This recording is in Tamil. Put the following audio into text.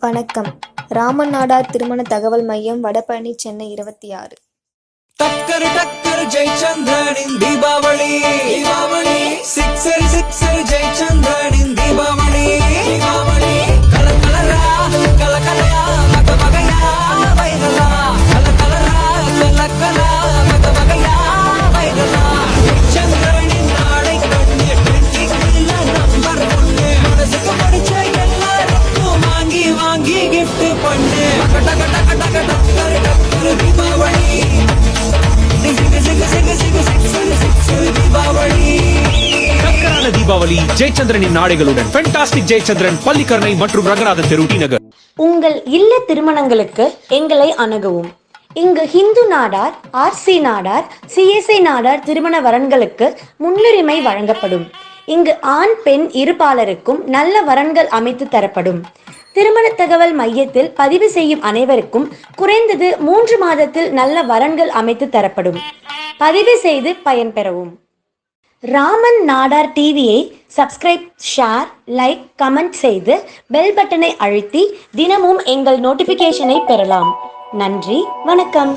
வணக்கம். ராமன் நாடார் திருமண தகவல் மையம், வடபழனி, சென்னை 26. டக்கர் டக்கர் ஜெயச்சந்திரனின் தீபாவளி சிக்ஸர் சிக்ஸர் ஜெயச்சந்திரனின் தீபாவளி கலர் கலரா கல கலையா மக மகையா வைரலா கல கலரா கல கலா மக மகையா வைரலா ஜெயச்சந்திரனின் நாளை கண்ணு 20 நம்பர் 1 மனசுக்கு பிடிச்ச எல்லாருக்கும் வாங்கி வாங்கி gift பண்ணு டக டக டக டக்கர் டக்கர் தீபாவளி தீபாவளி ஜெயச்சந்திரனின் நாடைகளுடன் ஃபென்டாஸ்டிக் ஜெயச்சந்திரன், பள்ளிக்கரணை மற்றும் ரங்கநாதன் தெரு, டி நகர். உங்கள் இல்ல திருமணங்களுக்கு எங்களை அணுகவும். இங்கு ஹிந்து நாடார், ஆர்சி நாடார், சிஎஸ்ஐ நாடார் திருமண வரன்களுக்கு முன்னுரிமை வழங்கப்படும். இங்கு ஆண் பெண் இருபாலருக்கும் நல்ல வரன்கள் அமைத்து தரப்படும். திருமண தகவல் மையத்தில் பதிவு செய்யும் அனைவருக்கும் குறைந்தது 3 மாதத்தில் நல்ல வரன்கள் அமைத்து தரப்படும். பதிவு செய்து பயன்பெறவும். ராமன் நாடார் டிவியை சப்ஸ்கிரைப், ஷேர், லைக், கமெண்ட் செய்து பெல் பட்டனை அழுத்தி தினமும் எங்கள் நோட்டிபிகேஷனை பெறலாம். நன்றி, வணக்கம்.